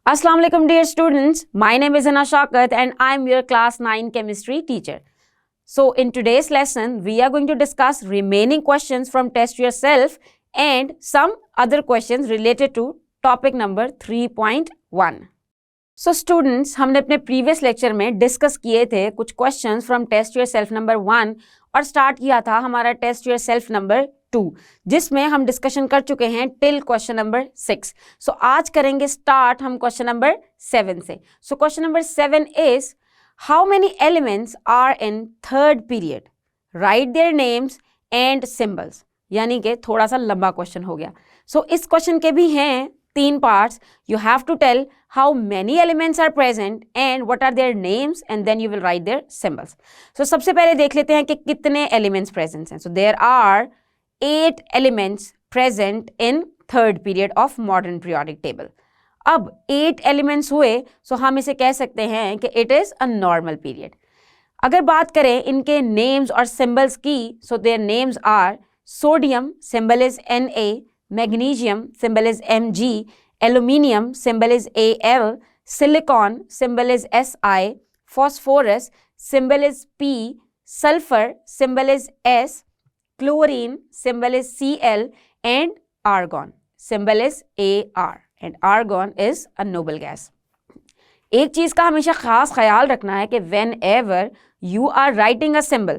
Assalamu alaikum dear students, my name is Ana Shaukat and I am your class 9 chemistry teacher. So in today's lesson, we are going to discuss remaining questions from Test Yourself and some other questions related to topic number 3.1. So students, हमने अपने previous lecture में discuss किए थे कुछ questions from Test Yourself number 1 और start किया था हमारा Test Yourself number 2 जिसमें हम डिस्कशन कर चुके हैं टिल क्वेश्चन नंबर 6. सो आज करेंगे स्टार्ट हम क्वेश्चन नंबर 7 से. So question number 7 is how many elements are in third period, write their names and symbols. यानी कि थोड़ा सा लंबा क्वेश्चन हो गया. सो इस क्वेश्चन के भी हैं 3 parts. You have to tell how many elements are present and what are their names and then you will write their symbols. So सबसे पहले देख लेते हैं कि कितने एलिमेंट्स प्रेजेंट हैं. So there are 8 elements present in third period of modern periodic table. अब 8 elements हुए सो हम इसे कह सकते हैं कि it is a normal period. अगर बात करें इनके names और symbols की, so their names are sodium symbol is Na, magnesium symbol is Mg, aluminium symbol is Al, silicon symbol is Si, phosphorus symbol is P, sulfur symbol is S, chlorine symbol is Cl and argon symbol is Ar and argon is a noble gas. एक चीज का हमेशा खास ख्याल रखना है कि whenever you are writing a symbol,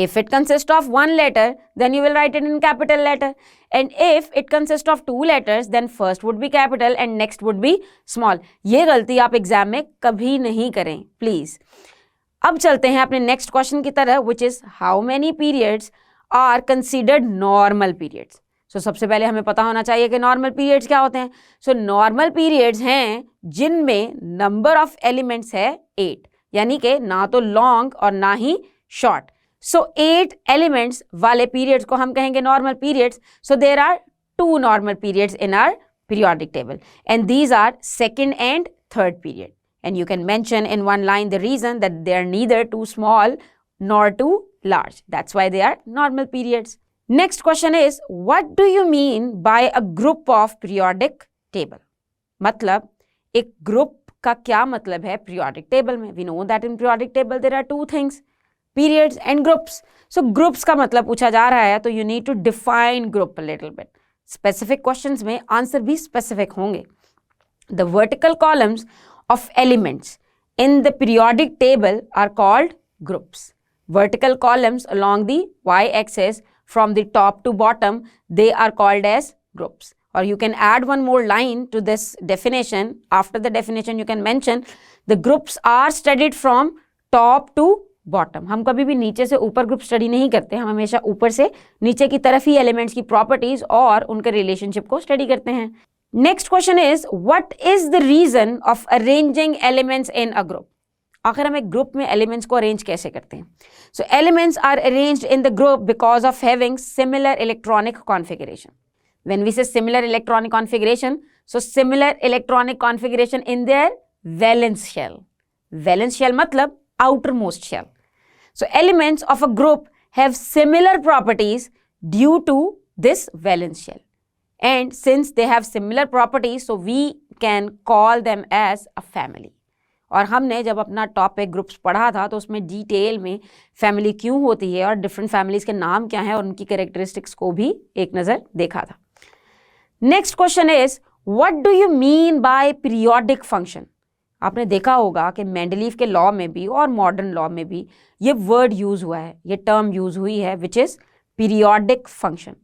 if it consists of one letter then you will write it in capital letter, and if it consists of 2 letters then first would be capital and next would be small. ये गलती आप exam में कभी नहीं करें please. अब चलते हैं अपने नेक्स्ट क्वेश्चन की तरफ, which is how many periods are considered normal periods. So सबसे पहले हमें पता होना चाहिए कि नॉर्मल पीरियड्स क्या होते हैं. सो नॉर्मल पीरियड्स हैं जिनमें नंबर ऑफ एलिमेंट्स है 8, यानी कि ना तो लॉन्ग और ना ही शॉर्ट. सो 8 एलिमेंट्स वाले पीरियड्स को हम कहेंगे normal periods. So there are 2 normal periods in our periodic table and these are second and third period. And you can mention in one line the reason that they are neither too small nor too large. That's why they are normal periods. Next question is, what do you mean by a group of periodic table? मतलब एक group का क्या मतलब है periodic table में? We know that in periodic table there are 2 things, periods and groups. So groups का मतलब पूछा जा रहा है तो you need to define group a little bit. Specific questions में answer भी specific होंगे. The vertical columns of elements in the periodic table are called groups. Vertical columns along the y-axis from the top to bottom, they are called as groups. Or you can add one more line to this definition. After the definition you can mention the groups are studied from top to bottom. हम कभी भी नीचे से ऊपर group study नहीं करते, हम हमेशा ऊपर से नीचे की तरफ ही एलिमेंट्स की प्रॉपर्टीज और उनके रिलेशनशिप को स्टडी करते हैं. Next question is what is the reason of arranging elements in a group. आखिर हम एक ग्रुप में एलिमेंट्स को अरेंज कैसे करते हैं. So elements are arranged in the group because of having similar electronic configuration. When we say similar electronic configuration, so similar electronic configuration in their valence shell. Valence shell मतलब outer most shell. So elements of a group have similar properties due to this valence shell, and since they have similar properties so we can call them as a family. और हमने जब अपना topic groups पढ़ा था तो उसमें detail में family क्यों होती है और डिफरेंट फैमिलीज़ के नाम क्या हैं और उनकी कैरेक्टरिस्टिक्स को भी एक नज़र देखा था. Next question is what do you mean by periodic function. आपने देखा होगा कि मेंडलीव के लॉ में भी और मॉडर्न लॉ में भी ये वर्ड यूज़ हुआ है, ये टर्म यूज़ हुई है which is periodic function.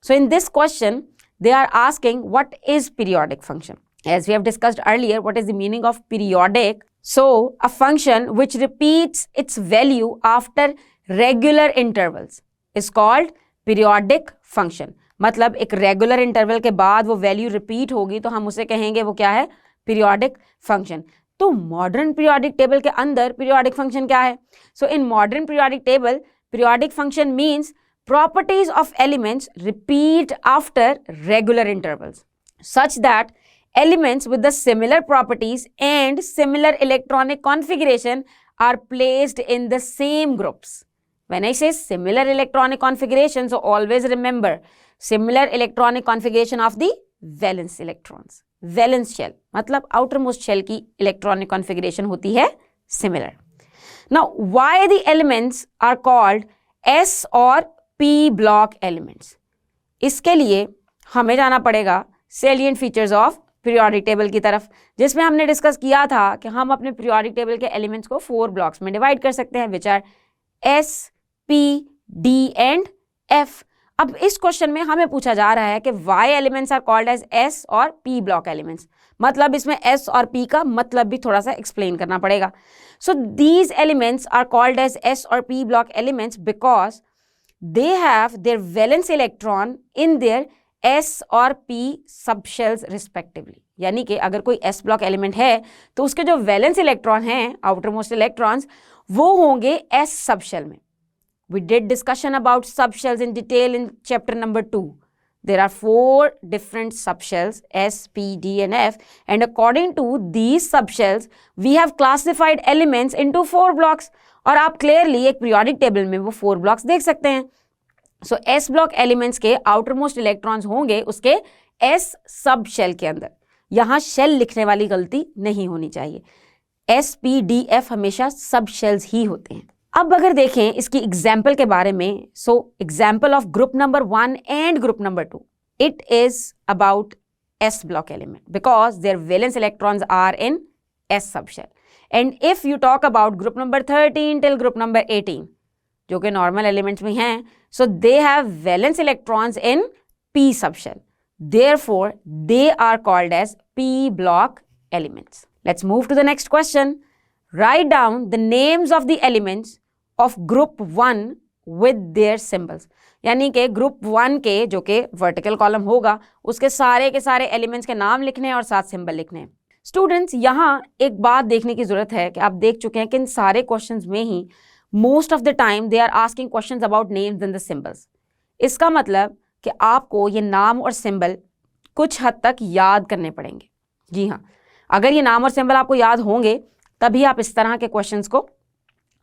So in this question they are asking what is periodic function. As we have discussed earlier, what is the meaning of periodic? So a function which repeats its value after regular intervals is called periodic function. मतलब एक regular interval के बाद वो value repeat होगी तो हम उसे कहेंगे वो क्या है, periodic function. तो modern periodic table के अंदर periodic function क्या है? So in modern periodic table, periodic function means properties of elements repeat after regular intervals such that elements with the similar properties and similar electronic configuration are placed in the same groups. When I say similar electronic configuration, so always remember similar electronic configuration of the valence electrons. Valence shell, मतलब outer most shell की electronic configuration होती है similar. Now why the elements are called S और P block elements? इसके लिए हमें जाना पड़ेगा salient features of periodic table की तरफ, जिसमें हमने डिस्कस किया था कि हम अपने पीरियोडिक टेबल के एलिमेंट्स को 4 ब्लॉक्स में डिवाइड कर सकते हैं, which R S, P, D and F. अब इस क्वेश्चन में हमें पूछा जा रहा है कि why elements are called as S और पी ब्लॉक एलिमेंट्स, मतलब इसमें एस और पी का मतलब भी थोड़ा सा एक्सप्लेन करना पड़ेगा। So these elements are called as S और P block elements because they have their valence electron in their s और p subshells respectively। यानी कि अगर कोई s ब्लॉक एलिमेंट है तो उसके जो वैलेंस इलेक्ट्रॉन हैं, आउटर मोस्ट इलेक्ट्रॉन्स, वो होंगे s सबशेल में। We did discussion about subshells in detail in chapter number 2. There are 4 different subshells s, p, d and f, and according to these subshells we have classified elements into 4 blocks। और आप clearly एक periodic table में वो 4 blocks देख सकते हैं। सो S block elements के outer most electrons होंगे उसके एस सब शेल के अंदर। यहाँ शेल लिखने वाली गलती नहीं होनी चाहिए, एस, पी, डी, एफ हमेशा सब शेल्स ही होते हैं। अब अगर देखें इसकी एग्जाम्पल के बारे में, so example of group number 1 and group number 2, it is about S block element because their valence electrons are in S sub shell. And if you talk about group number 13 till group number 18, जो कि normal elements में हैं, so they have valence electrons in p subshell. Therefore, they are called as p block elements. Let's move to the next question. Write down the names of the elements of group 1 with their symbols. यानी कि group 1 के जो कि vertical column होगा उसके सारे के सारे elements के नाम लिखने हैं और साथ symbol लिखने हैं। स्टूडेंट्स, यहाँ एक बात देखने की जरूरत है कि आप देख चुके हैं कि इन सारे क्वेश्चंस में ही most of the time they are asking questions about names and the symbols. इसका मतलब कि आपको ये नाम और सिंबल कुछ हद तक याद करने पड़ेंगे। जी हाँ, अगर ये नाम और सिंबल आपको याद होंगे तभी आप इस तरह के क्वेश्चंस को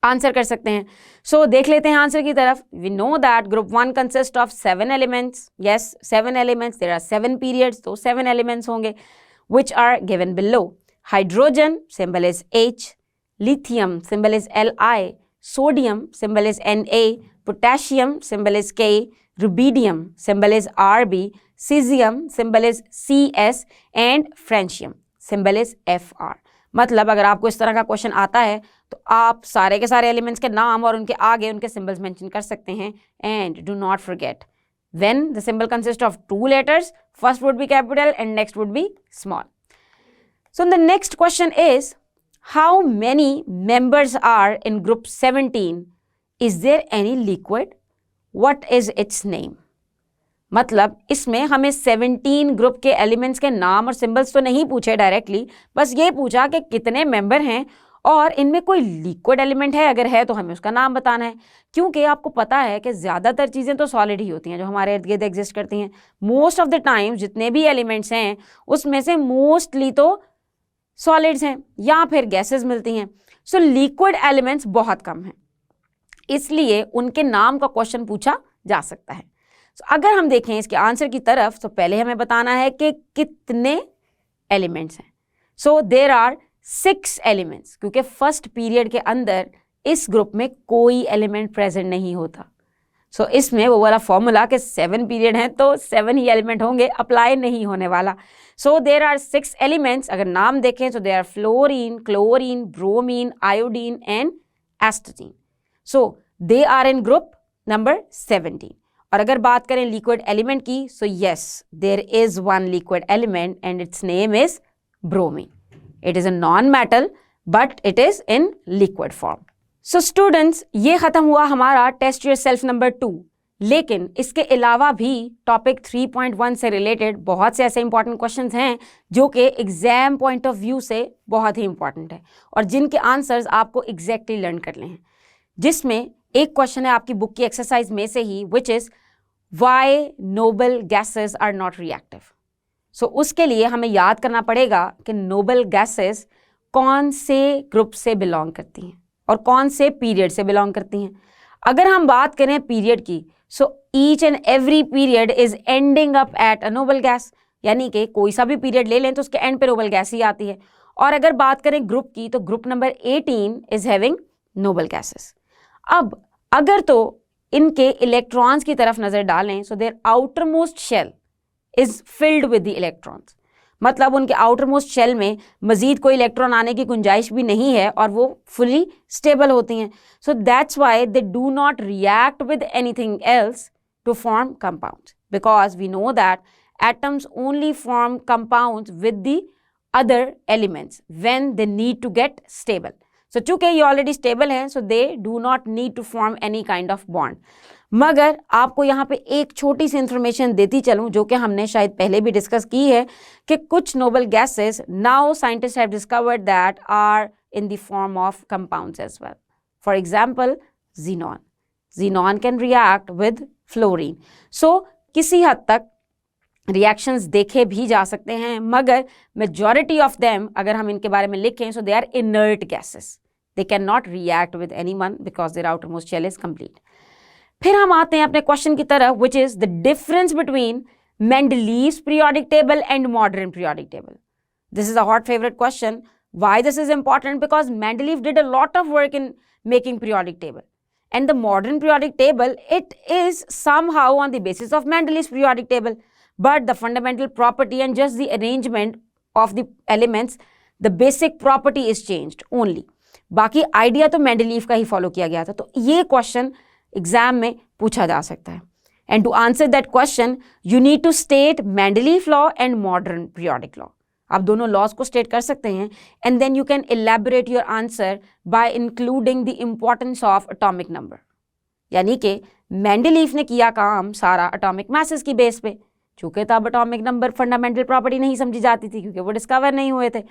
आंसर कर सकते हैं। सो देख लेते हैं आंसर की तरफ। We know that group 1 consist of 7 elements. Yes, 7 elements. There are 7 periods, तो 7 एलिमेंट्स होंगे which are given below. Hydrogen symbol is H, lithium symbol is Li, sodium symbol is Na, potassium symbol is K, rubidium symbol is Rb, cesium symbol is Cs and francium symbol is Fr। मतलब अगर आपको इस तरह का question आता है तो आप सारे के सारे एलिमेंट्स के नाम और उनके आगे उनके सिंबल्स मेंशन कर सकते हैं। And do not forget, when the symbol consists of 2 letters, first would be capital and next would be small. So the next question is, how many members are in group 17? Is there any liquid? What is its name? मतलब इसमें हमें 17 group के elements के नाम और symbols तो नहीं पूछे डायरेक्टली, बस ये पूछा कि कितने मेंबर हैं और इनमें कोई लिक्विड एलिमेंट है, अगर है तो हमें उसका नाम बताना है। क्योंकि आपको पता है कि ज़्यादातर चीज़ें तो सॉलिड ही होती हैं जो हमारे इर्द गिर्द एग्जिस्ट करती हैं। मोस्ट ऑफ द टाइम जितने भी एलिमेंट्स हैं उसमें से मोस्टली तो सॉलिड्स हैं या फिर गैसेस मिलती हैं। सो लिक्विड एलिमेंट्स बहुत कम हैं, इसलिए उनके नाम का क्वेश्चन पूछा जा सकता है। अगर हम देखें इसके आंसर की तरफ तो पहले हमें बताना है कि कितने एलिमेंट्स हैं। सो देयर आर 6 एलिमेंट्स, क्योंकि फर्स्ट पीरियड के अंदर इस ग्रुप में कोई एलिमेंट प्रेजेंट नहीं होता। सो इसमें वो वाला फॉर्मूला कि 7 पीरियड हैं तो 7 ही एलिमेंट होंगे अप्लाई नहीं होने वाला। So there are 6 elements. अगर नाम देखें तो there are fluorine, chlorine, bromine, iodine and astatine. So they are in group number 17। और अगर बात करें लिक्विड एलिमेंट की, so yes, there is one liquid element and its name is bromine. It is a non-metal but it is in liquid form. So students, ये ख़त्म हुआ हमारा test your self number 2। लेकिन इसके अलावा भी टॉपिक 3.1 से रिलेटेड बहुत से ऐसे इंपॉर्टेंट क्वेश्चंस हैं जो कि एग्जाम पॉइंट ऑफ व्यू से बहुत ही इंपॉर्टेंट है और जिनके आंसर्स आपको एग्जैक्टली लर्न करने हैं। जिसमें एक क्वेश्चन है आपकी बुक की एक्सरसाइज में से ही, which is why noble gases are not reactive. So उसके लिए हमें याद करना पड़ेगा कि नोबल गैसेस कौन से ग्रुप से बिलोंग करती हैं और कौन से पीरियड से बिलोंग करती हैं। अगर हम बात करें पीरियड की, so each and every period is ending up at a noble gas. यानी कि कोई सा भी पीरियड ले लें तो उसके एंड पे नोबल गैस ही आती है। और अगर बात करें ग्रुप की तो group number 18 is having noble gases. अब अगर तो इनके इलेक्ट्रॉन्स की तरफ नजर डालें, so their outer most shell is filled with the electrons, मतलब उनके आउटर मोस्ट शेल में मजीद कोई इलेक्ट्रॉन आने की गुंजाइश भी नहीं है और वो फुली स्टेबल होती हैं। So that's why they do not react with anything else to form compounds, because we know that atoms only form compounds with the other elements when they need to get stable. So चूंकि ये already stable है, so they do not need to form any kind of bond. मगर आपको यहाँ पे एक छोटी सी information देती चलूँ जो कि हमने शायद पहले भी डिस्कस की है कि कुछ noble gases now scientist have discovered that are in the form of compounds as well. For example xenon. Xenon can react with fluorine. So किसी हद तक रिएक्शंस देखे भी जा सकते हैं, मगर मेजॉरिटी ऑफ देम अगर हम इनके बारे में लिखें, so they are inert gases. They cannot react with anyone because their outer most shell is complete. फिर हम आते हैं अपने क्वेश्चन की तरफ, which is the difference between Mendeleev's periodic table and modern periodic table. This is a hot favourite question. Why this is important? Because Mendeleev did a lot of work in making periodic table, and the modern periodic table, it is somehow on the basis of Mendeleev's periodic table, but the fundamental property and just the arrangement of the elements, the basic property is changed only. बाकी idea तो Mendeleev का ही follow किया गया था. तो ये question exam में पूछा जा सकता है. And to answer that question you need to state Mendeleev law and modern periodic law. आप दोनों लॉज को स्टेट कर सकते हैं and then you can elaborate your answer by including the importance of atomic number. यानी कि Mendeleev ने किया काम सारा एटॉमिक मासेस की बेस पे, चूंकि तब एटॉमिक नंबर फंडामेंटल प्रॉपर्टी नहीं समझी जाती थी क्योंकि वो डिस्कवर नहीं हुए थे.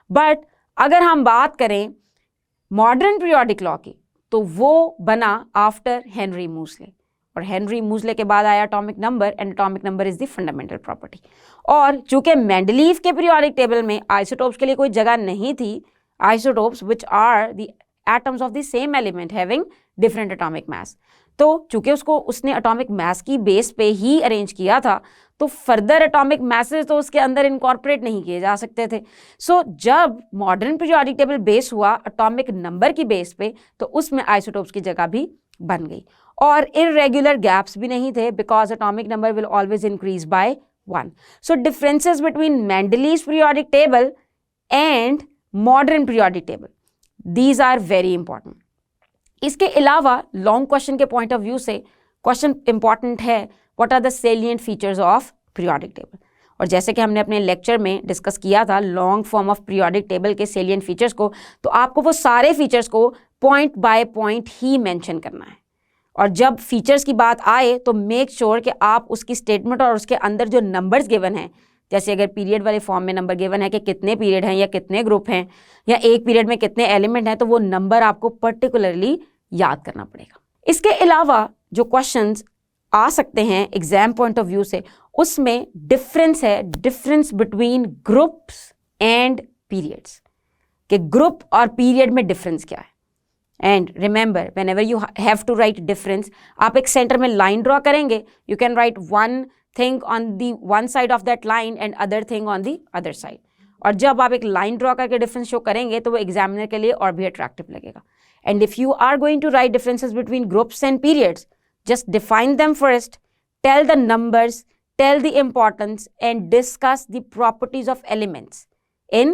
बट अगर हम बात करें मॉडर्न पीरियोडिक लॉ की तो वो बना आफ्टर हेनरी मूसले, और हेनरी मूसले के बाद आया atomic number, and atomic number is the fundamental property. और चूंकि मेंडलीव के पीरियोडिक टेबल में आइसोटोप्स के लिए कोई जगह नहीं थी, isotopes which are the atoms of the same element having different atomic mass, तो चूंकि उसको उसने एटॉमिक मास की बेस पे ही अरेंज किया था तो फर्दर एटॉमिक मासेस तो उसके अंदर इनकॉर्पोरेट नहीं किए जा सकते थे. सो जब मॉडर्न पीरियोडिक टेबल बेस हुआ एटॉमिक नंबर की बेस पे तो उसमें आइसोटोप्स की जगह भी बन गई, और इररेगुलर गैप्स भी नहीं थे because atomic number will always increase by 1. So differences between Mendeleev's periodic table and modern periodic table, these are very important. इसके अलावा लॉन्ग क्वेश्चन के पॉइंट ऑफ व्यू से क्वेश्चन इंपॉर्टेंट है, what are the salient features of periodic table. और जैसे कि हमने अपने लेक्चर में डिस्कस किया था long form of periodic table के सेलिएंट फीचर्स को, तो आपको वो सारे फीचर्स को point by point he mention करना है. और जब फीचर्स की बात आए तो मेक श्योर कि आप उसकी स्टेटमेंट और उसके अंदर जो नंबर्स गिवन हैं, जैसे अगर पीरियड वाले फॉर्म में नंबर गिवन है कि कितने पीरियड हैं या कितने ग्रुप हैं या एक पीरियड में कितने एलिमेंट हैं, तो वो नंबर आपको पर्टिकुलरली याद करना पड़ेगा. इसके अलावा जो क्वेश्चंस आ सकते हैं एग्जाम पॉइंट ऑफ व्यू से, उसमें डिफरेंस है, difference between groups and periods, कि ग्रुप और पीरियड में डिफरेंस क्या है. And remember whenever you have to write difference, आप एक सेंटर में लाइन ड्रॉ करेंगे, you can write one thing on the one side of that line and other thing on the other side. और जब आप एक लाइन ड्रॉ करके difference show करेंगे तो वो एग्जामिनर के लिए और भी अट्रैक्टिव लगेगा. And if you are going to write differences between groups and periods, just define them first, tell the numbers, tell the importance, and discuss the properties of elements in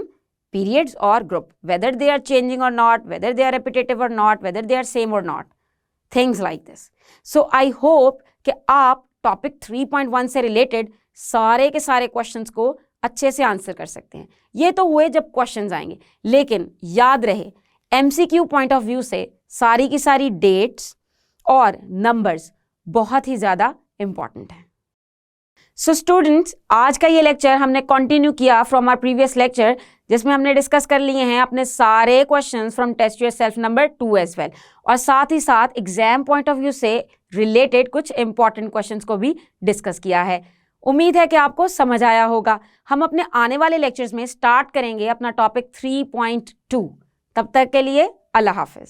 periods or group, whether they are changing or not, whether they are repetitive or not, whether they are same or not, things like this. So I hope कि आप topic 3.1 से related सारे के सारे questions को अच्छे से answer कर सकते हैं. ये तो हुए जब क्वेश्चंस आएंगे, लेकिन याद रहे MCQ पॉइंट ऑफ व्यू से सारी की सारी डेट्स और नंबर्स बहुत ही ज़्यादा इंपॉर्टेंट हैं. सो स्टूडेंट्स, आज का ये लेक्चर हमने कंटिन्यू किया फ्रॉम आवर प्रीवियस लेक्चर, जिसमें हमने डिस्कस कर लिए हैं अपने सारे questions from test yourself number 2 as well, और साथ ही साथ एग्जाम पॉइंट ऑफ व्यू से रिलेटेड कुछ इंपॉर्टेंट क्वेश्चंस को भी डिस्कस किया है. उम्मीद है कि आपको समझ आया होगा. हम अपने आने वाले लेक्चर्स में स्टार्ट करेंगे अपना टॉपिक 3.2. तब तक के लिए अल्लाह हाफिज.